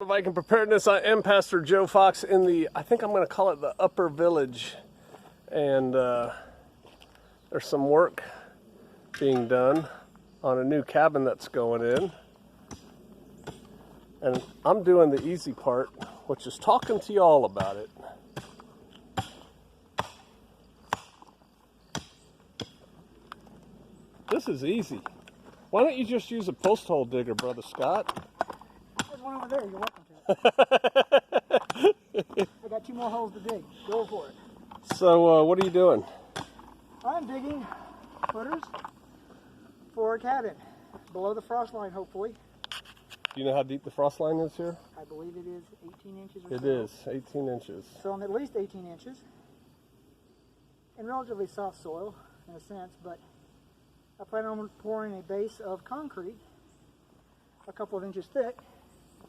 Viking Preparedness. I am Pastor Joe Fox in the, I think I'm going to call it the Upper Village. And there's some work being done on a new cabin that's going in. And I'm doing the easy part, which is talking to you all about it. This is easy. Why don't you just use a post hole digger, Brother Scott? There's one over there. You're welcome to it. I got 2 more holes to dig. Go for it. So what are you doing? I'm digging footers for a cabin below the frost line, hopefully. Do you know how deep the frost line is here? I believe it is 18 inches or so. It is 18 inches. So I'm at least 18 inches in relatively soft soil in a sense, but I plan on pouring a base of concrete a couple of inches thick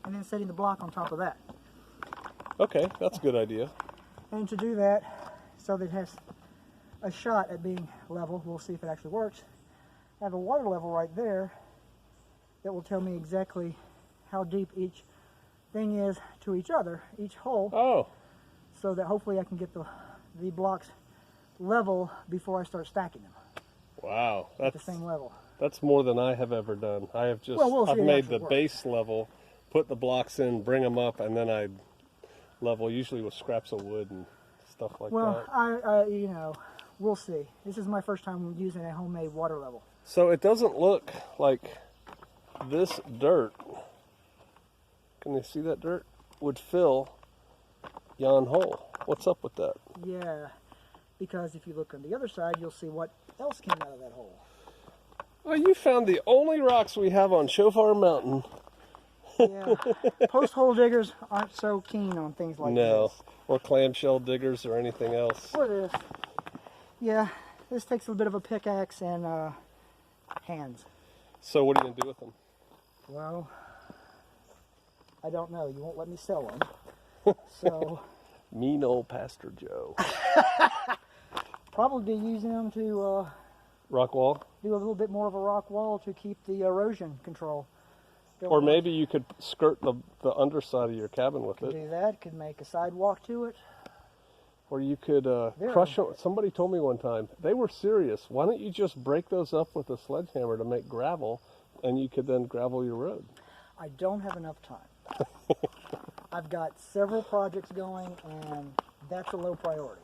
and then setting the block on top of that. Okay, that's a good idea. And to do that, so that it has a shot at being level, we'll see if it actually works, I have a water level right there that will tell me exactly how deep each thing is to each other, each hole. Oh. So that hopefully I can get the blocks level before I start stacking them. Wow, at the same level. That's more than I have ever done. I have just, I've made the base level, put the blocks in, bring them up, and then I level, usually with scraps of wood and stuff like that. Well, you know, we'll see. This is my first time using a homemade water level. So it doesn't look like this dirt, can you see that dirt, would fill yon hole. What's up with that? Yeah, because if you look on the other side, you'll see what else came out of that hole. Well, you found the only rocks we have on Shofar Mountain. Yeah, post hole diggers aren't so keen on things like No, this. or clamshell diggers or anything else. Or this. Yeah, this takes a bit of a pickaxe and hands. So what are you going to do with them? Well, I don't know. You won't let me sell them. So Mean old Pastor Joe. probably be using them to Rock wall? do a little bit more of a rock wall to keep the erosion control. Or maybe you could skirt the underside of your cabin with Could it. do that. Could make a sidewalk to it. Or you could crush them. Somebody told me one time, they were serious. Why don't you just break those up with a sledgehammer to make gravel, and you could then gravel your road? I don't have enough time. I've got several projects going, and that's a low priority.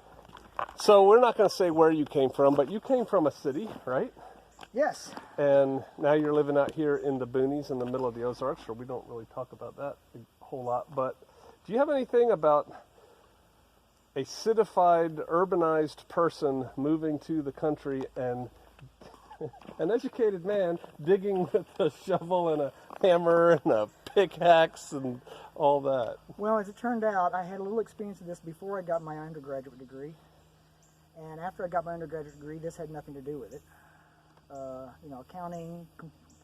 So we're not going to say where you came from, but you came from a city, right? Yes. And now you're living out here in the boonies in the middle of the Ozarks, or we don't really talk about that a whole lot. But do you have anything about a citified, urbanized person moving to the country and an educated man digging with a shovel and a hammer and a pickaxe and all that? Well, as it turned out, I had a little experience of this before I got my undergraduate degree. And after I got my undergraduate degree, this had nothing to do with it. You know, accounting,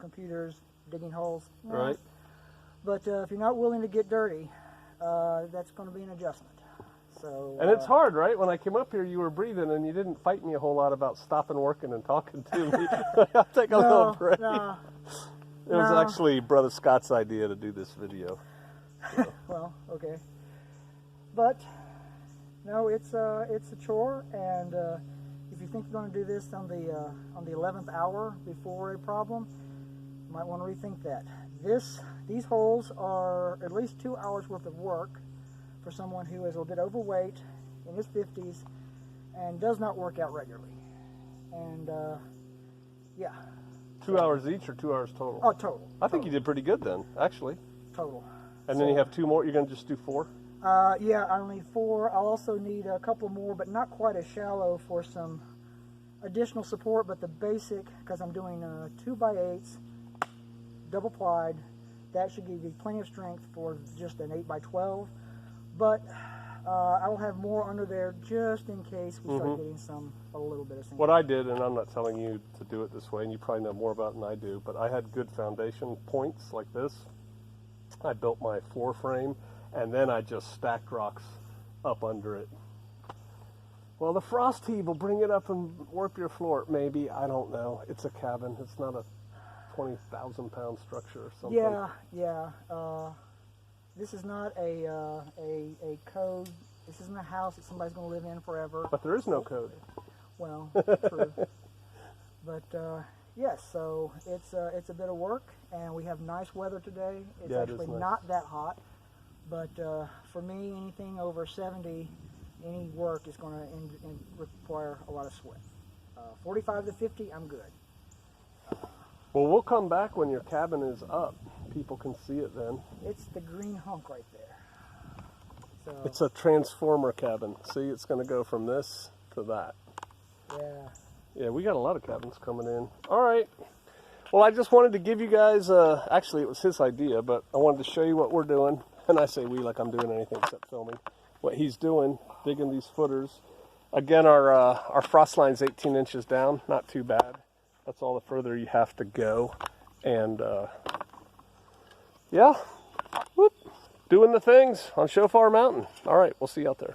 computers, digging holes. Right. But if you're not willing to get dirty, that's going to be an adjustment. So. And it's hard, right? When I came up here, you were breathing, and you didn't fight me a whole lot about stopping working and talking to me. I'll take a little break. No, it was actually Brother Scott's idea to do this video. So. Well, okay. But no, it's a chore, and if you think you're going to do this on the 11th hour before a problem, you might want to rethink that. These holes are at least 2 hours worth of work for someone who is a bit overweight, in his 50s, and does not work out regularly. And yeah. 2 hours each or 2 hours total? Oh, total. I think you did pretty good then, actually. Total. And then you have 2 more. You're going to just do 4? Yeah, I only 4. I'll also need a couple more, but not quite as shallow for some additional support. But the basic, because I'm doing 2x8s, double plied, that should give you plenty of strength for just an 8x12. But I will have more under there just in case we start getting a little bit of sinking. What I did, and I'm not telling you to do it this way, and you probably know more about it than I do, but I had good foundation points like this. I built my floor frame, and then I just stacked rocks up under it. Well, the frost heave will bring it up and warp your floor. Maybe, I don't know. It's a cabin. It's not a 20,000-pound structure or something. Yeah. This is not a code. This isn't a house that somebody's going to live in forever. But there is no code. Well, true. But yes, so it's a bit of work, and we have nice weather today. It's Yeah, it is actually nice. not that hot, but for me, anything over 70, any work is going to require a lot of sweat. 45 to 50, I'm good. Well, we'll come back when your cabin is up. People can see it then. It's the green hunk right there. So It's a transformer cabin. See, it's going to go from this to that. yeah. Yeah, we got a lot of cabins coming in. All right. Well, I just wanted to give you guys, actually it was his idea, but I wanted to show you what we're doing. And I say we like I'm doing anything except filming. What he's doing, digging these footers. Again, our frost line's 18 inches down. Not too bad. That's all the further you have to go. And yeah, whoop, doing the things on Shofar Mountain. All right, we'll see you out there.